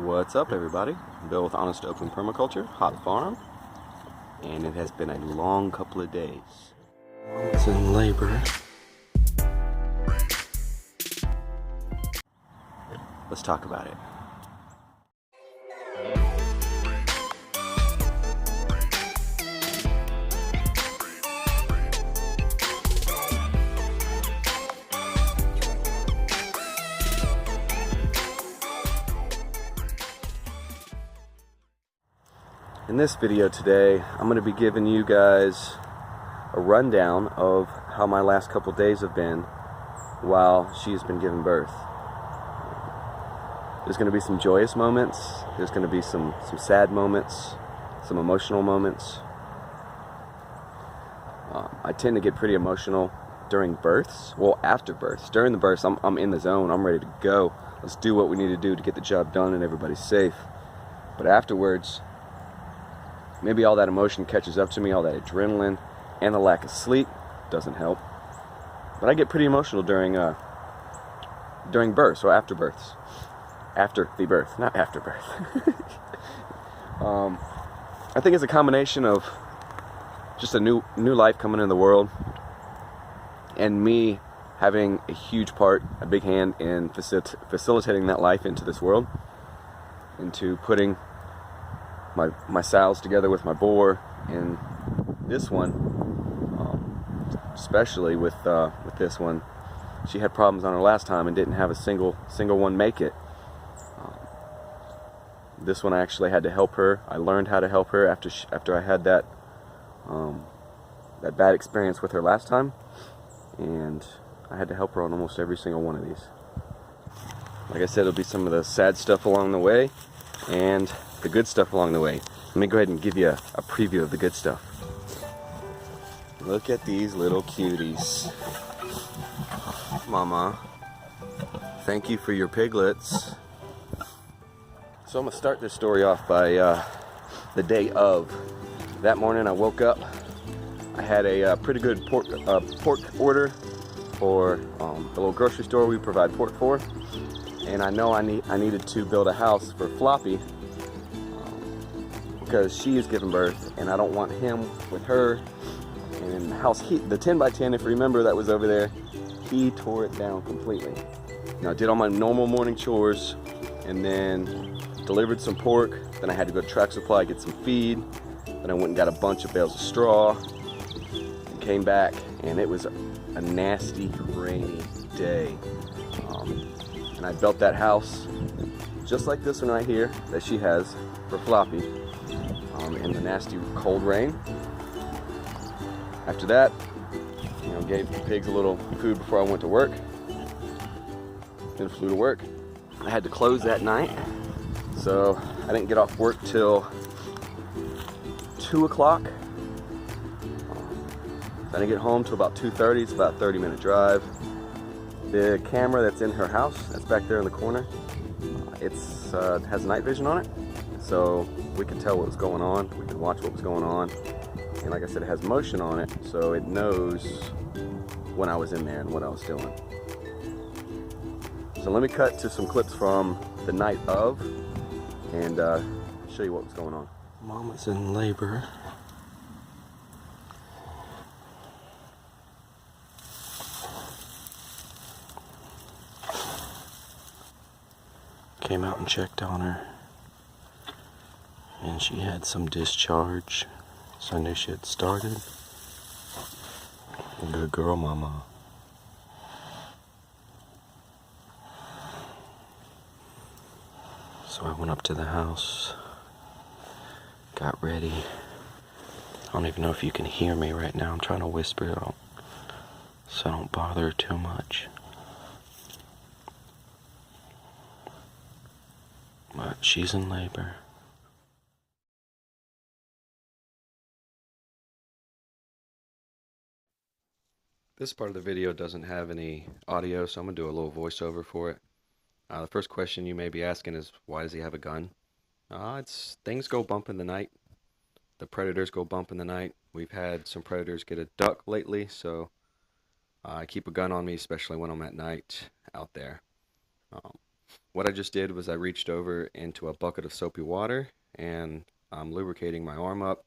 What's up, everybody? Bill with Honest Open Permaculture, Hot Farm, and it has been a long couple of days. It's in labor. Let's talk about it. In this video today, I'm going to be giving you guys a rundown of how my last couple days have been while she's been giving birth. There's going to be some joyous moments, there's going to be some sad moments, some emotional moments. I tend to get pretty emotional during births, well, after births. During the births, I'm in the zone, I'm ready to go. Let's do what we need to do to get the job done and everybody's safe. But afterwards, maybe all that emotion catches up to me, all that adrenaline, and the lack of sleep doesn't help. But I get pretty emotional during births or after births. After the birth, not after birth. I think it's a combination of just a new life coming into the world, and me having a huge part, a big hand in facilitating that life into this world, into putting my sows together with my boar. And this one, especially with this one, she had problems on her last time and didn't have a single one make it. This one I actually had to help her. I learned how to help her after I had that bad experience with her last time, and I had to help her on almost every single one of these. Like I said, it'll be some of the sad stuff along the way and the good stuff along the way. Let me go ahead and give you a preview of the good stuff. Look at these little cuties. Mama, thank you for your piglets. So I'm going to start this story off by the day of. That morning I woke up. I had a pretty good pork order for the little grocery store we provide pork for. And I know I needed to build a house for Floppy because she is giving birth, and I don't want him with her. And the house, the 10 by 10, if you remember, that was over there, he tore it down completely. Now I did all my normal morning chores, and then delivered some pork. Then I had to go to Track Supply, get some feed. Then I went and got a bunch of bales of straw and came back, and it was a nasty, rainy day. And I built that house just like this one right here that she has for Floppy, in the nasty cold rain. After that, gave the pigs a little food before I went to work. Then flew to work. I had to close that night, so I didn't get off work till 2 o'clock. I didn't get home till about 2:30. It's about a 30-minute drive. The camera that's in her house, that's back there in the corner, it has night vision on it, so we could tell what was going on. We could watch what was going on, and like I said, it has motion on it, so it knows when I was in there and what I was doing. So let me cut to some clips from the night of and show you what was going on. Mama's in labor. Came out and checked on her, and she had some discharge, so I knew she had started. Good girl, Mama. So I went up to the house, got ready. I don't even know if you can hear me right now. I'm trying to whisper out so I don't bother her too much. But she's in labor. This part of the video doesn't have any audio, so I'm going to do a little voiceover for it. The first question you may be asking is, why does he have a gun? Things go bump in the night. The predators go bump in the night. We've had some predators get a duck lately, so I keep a gun on me, especially when I'm at night out there. What I just did was I reached over into a bucket of soapy water and I'm lubricating my arm up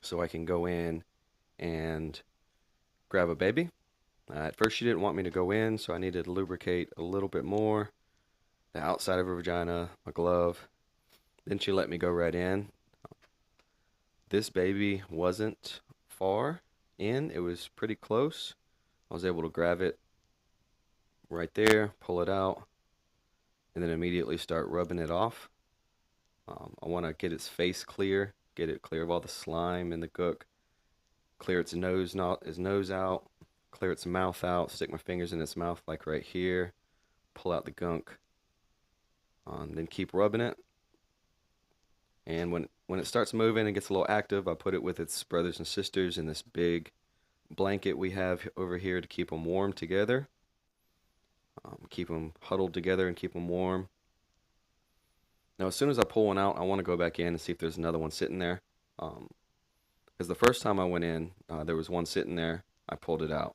so I can go in and grab a baby. At first she didn't want me to go in, so I needed to lubricate a little bit more, the outside of her vagina, my glove. Then she let me go right in. This baby wasn't far in, it was pretty close. I was able to grab it right there, pull it out, and then immediately start rubbing it off. I want to get its face clear, get it clear of all the slime and the gook, clear its nose, his nose out, clear its mouth out, stick my fingers in its mouth like right here, pull out the gunk, then keep rubbing it. And when it starts moving and gets a little active, I put it with its brothers and sisters in this big blanket we have over here to keep them warm together. Keep them huddled together and keep them warm. Now, as soon as I pull one out, I want to go back in and see if there's another one sitting there. Because the first time I went in, there was one sitting there. I pulled it out.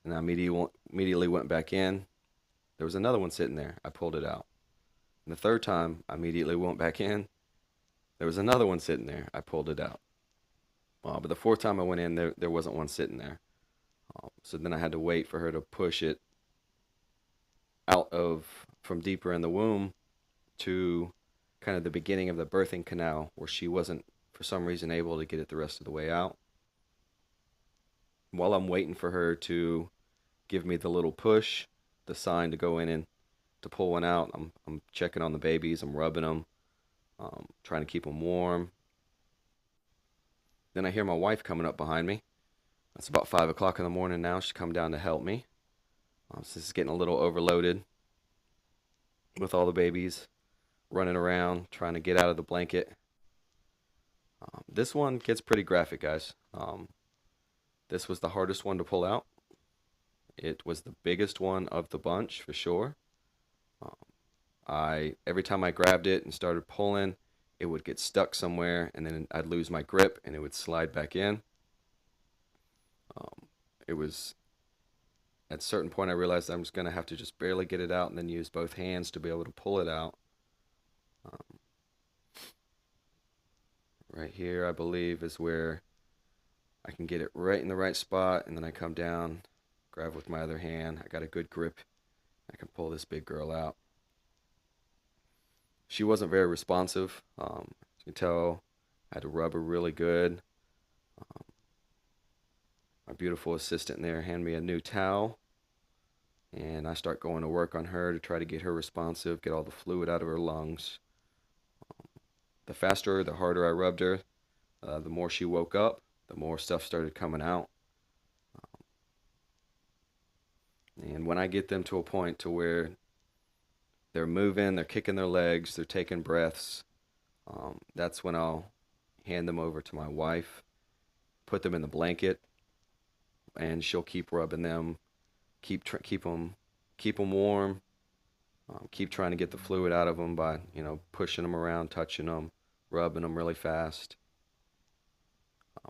And I immediately went back in. There was another one sitting there. I pulled it out. And the third time, I immediately went back in. There was another one sitting there. I pulled it out. But the fourth time I went in, there wasn't one sitting there. So then I had to wait for her to push it from deeper in the womb to kind of the beginning of the birthing canal, where she wasn't, for some reason, able to get it the rest of the way out. While I'm waiting for her to give me the little push, the sign to go in and to pull one out, I'm checking on the babies, I'm rubbing them, trying to keep them warm. Then I hear my wife coming up behind me. It's about 5 o'clock in the morning now. She's come down to help me. So this is getting a little overloaded with all the babies running around, trying to get out of the blanket. This one gets pretty graphic, guys. This was the hardest one to pull out. It was the biggest one of the bunch, for sure. Every time I grabbed it and started pulling, it would get stuck somewhere, and then I'd lose my grip, and it would slide back in. It was, at a certain point, I realized I'm just going to have to just barely get it out and then use both hands to be able to pull it out. Right here, I believe, is where I can get it right in the right spot, and then I come down, grab with my other hand. I got a good grip. I can pull this big girl out. She wasn't very responsive. As you can tell, I had to rub her really good. My beautiful assistant there handed me a new towel, and I start going to work on her to try to get her responsive, get all the fluid out of her lungs. The faster, the harder I rubbed her, the more she woke up, the more stuff started coming out. And when I get them to a point to where they're moving, they're kicking their legs, they're taking breaths, that's when I'll hand them over to my wife, put them in the blanket, and she'll keep rubbing them, keep them warm, keep trying to get the fluid out of them by, pushing them around, touching them, rubbing them really fast.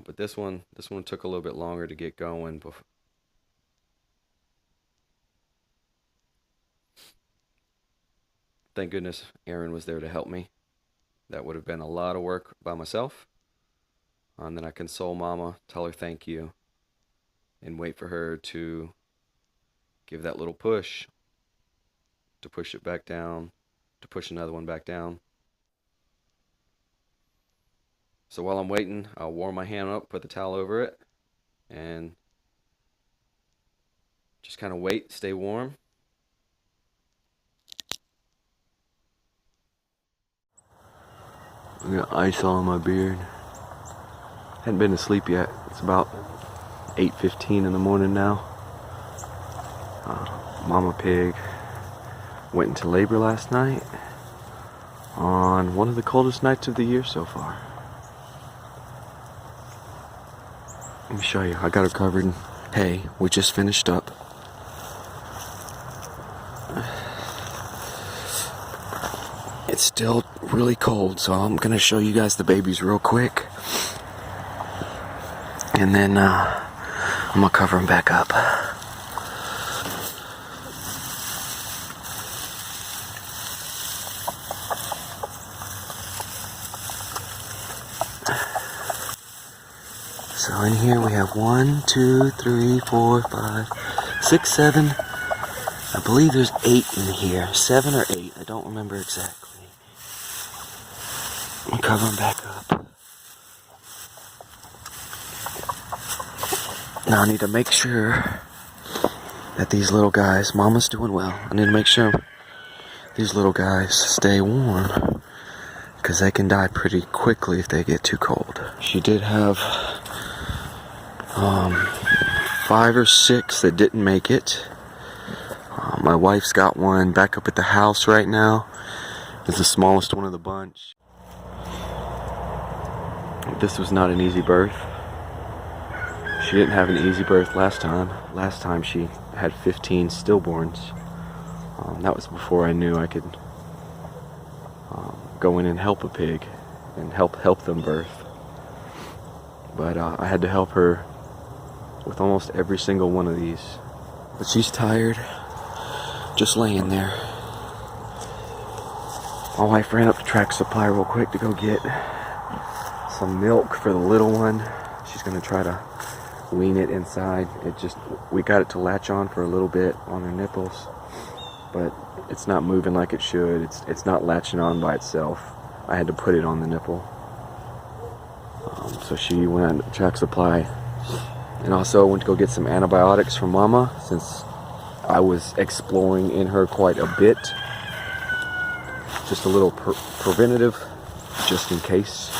But this one took a little bit longer to get going. Thank goodness Aaron was there to help me. That would have been a lot of work by myself. And then I console Mama, tell her thank you, and wait for her to give that little push, to push it back down, to push another one back down. So while I'm waiting, I'll warm my hand up, put the towel over it, and just kind of wait, stay warm. I got ice all on my beard. Hadn't been to sleep yet. It's about 8:15 in the morning now. Mama Pig went into labor last night on one of the coldest nights of the year so far. Let me show you. I got her covered in hay. We just finished up. It's still really cold, so I'm going to show you guys the babies real quick. And then I'm going to cover them back up. So in here we have 1, 2, 3, 4, 5, 6, 7. I believe there's 8 in here. 7 or 8. I don't remember exactly. I'm gonna cover them back up. Now I need to make sure that these little guys, Mama's doing well. I need to make sure these little guys stay warm, because they can die pretty quickly if they get too cold. She did have 5 or 6 that didn't make it. My wife's got one back up at the house right now. It's the smallest one of the bunch. This was not an easy birth. She didn't have an easy birth last time. Last time she had 15 stillborns. That was before I knew I could go in and help a pig and help them birth. But I had to help her with almost every single one of these. But she's tired, just laying there. My wife ran up to Tractor Supply real quick to go get some milk for the little one. She's gonna try to wean it inside. We got it to latch on for a little bit on her nipples, but it's not moving like it should. It's not latching on by itself. I had to put it on the nipple. So she went to Tractor Supply, and also went to go get some antibiotics from Mama, since I was exploring in her quite a bit. Just a little preventative, just in case.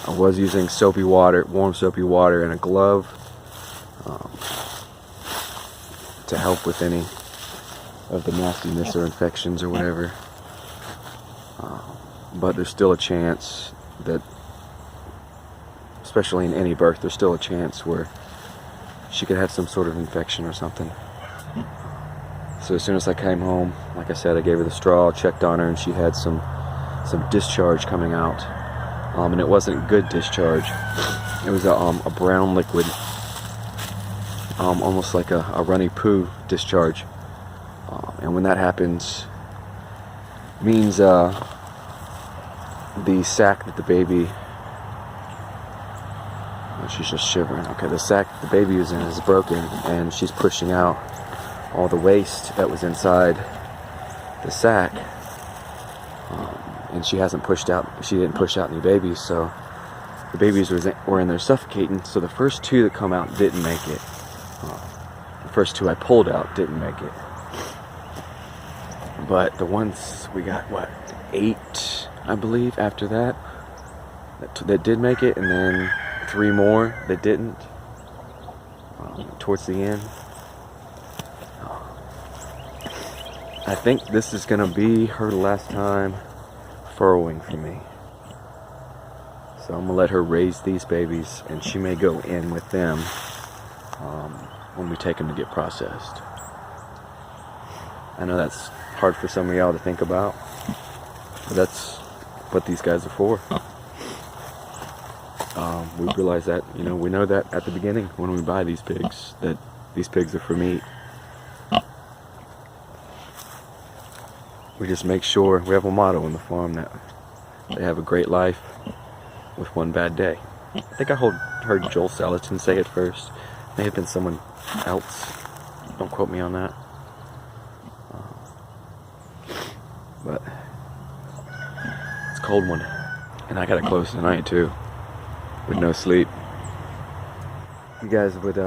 I was using soapy water, warm soapy water, and a glove to help with any of the nastiness or infections or whatever. But there's still a chance that, especially in any birth, there's still a chance where she could have some sort of infection or something. So as soon as I came home, like I said, I gave her the straw, checked on her, and she had some discharge coming out. And it wasn't good discharge. It was a brown liquid, almost like a runny poo discharge. And when that happens, means the sac that the baby, she's just shivering. Okay, the sac the baby was in is broken, and she's pushing out all the waste that was inside the sac. And she didn't push out any babies, so the babies were in there suffocating. So the first 2 that come out didn't make it. The first 2 I pulled out didn't make it. But the ones we got, 8, I believe, after that did make it, and then 3 more that didn't towards the end. I think this is gonna be her last time furrowing for me. So I'm gonna let her raise these babies, and she may go in with them when we take them to get processed. I know that's hard for some of y'all to think about, but that's what these guys are for. We realize that, we know that at the beginning when we buy these pigs, that these pigs are for meat. We just make sure, we have a motto on the farm that they have a great life with one bad day. I think I heard Joel Salatin say it first. May have been someone else. Don't quote me on that. But it's a cold one. And I gotta close tonight too, with no sleep. You guys would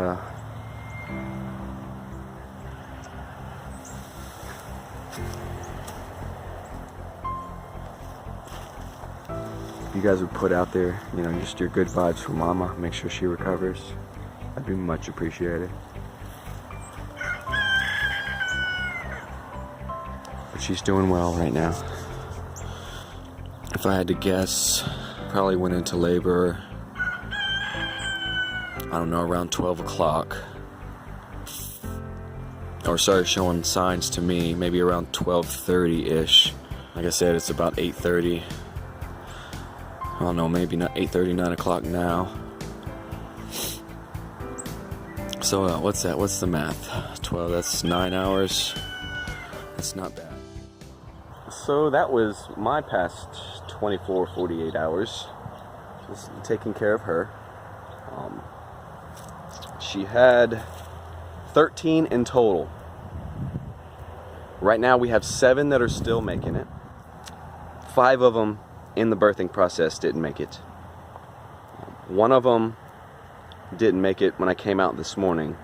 you guys would put out there, just your good vibes for Mama, make sure she recovers, that'd be much appreciated. But she's doing well right now. If I had to guess, probably went into labor, I don't know, around 12 o'clock. Or started showing signs to me, maybe around 12:30-ish. Like I said, it's about 8:30. I don't know, maybe not 8:30, 9 o'clock now. So what's that? What's the math? 12, that's 9 hours. That's not bad. So that was my past 24, 48 hours. Just taking care of her. She had 13 in total. Right now we have 7 that are still making it. 5 of them in the birthing process didn't make it. One of them didn't make it when I came out this morning.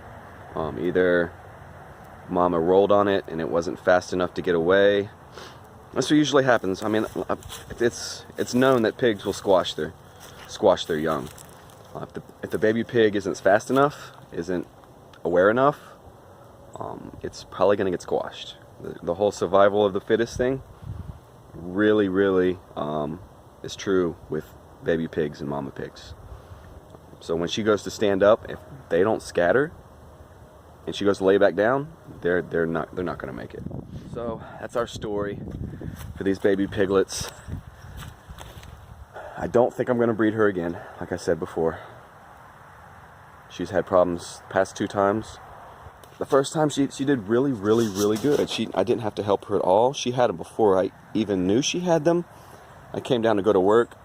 Either Mama rolled on it and it wasn't fast enough to get away. That's what usually happens. I mean, it's known that pigs will squash their young. If the baby pig isn't fast enough, isn't aware enough, it's probably going to get squashed. The whole survival of the fittest thing really is true with baby pigs and mama pigs. So when she goes to stand up, if they don't scatter and she goes to lay back down, they're not going to make it. So that's our story for these baby piglets. I don't think I'm going to breed her again, like I said before. She's had problems the past 2 times. The first time she did really good. I didn't have to help her at all. She had them before I even knew she had them. I came down to go to work,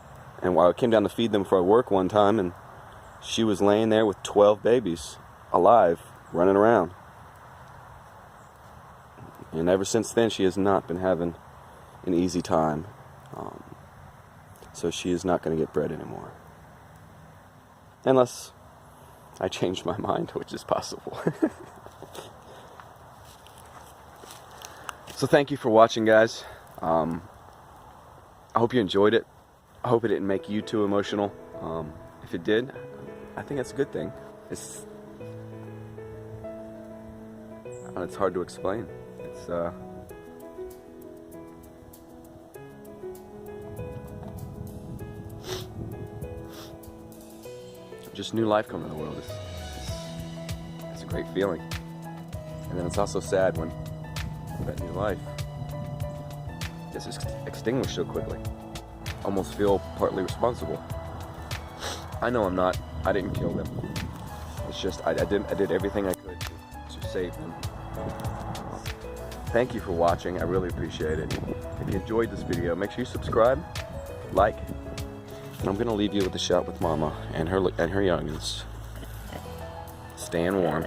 and while I came down to feed them for work one time, and she was laying there with 12 babies alive, running around. And ever since then, she has not been having an easy time. So she is not going to get bred anymore. Unless I change my mind, which is possible. So thank you for watching, guys. I hope you enjoyed it. I hope it didn't make you too emotional. If it did, I think that's a good thing. It's hard to explain. It's just new life coming to the world. It's a great feeling. And then it's also sad when that new life gets extinguished so quickly. Almost feel partly responsible. I know I'm not. I didn't kill them. It's just I did everything I could to save them. Thank you for watching. I really appreciate it. If you enjoyed this video, make sure you subscribe, like, and I'm gonna leave you with a shot with Mama and her youngins. Staying warm.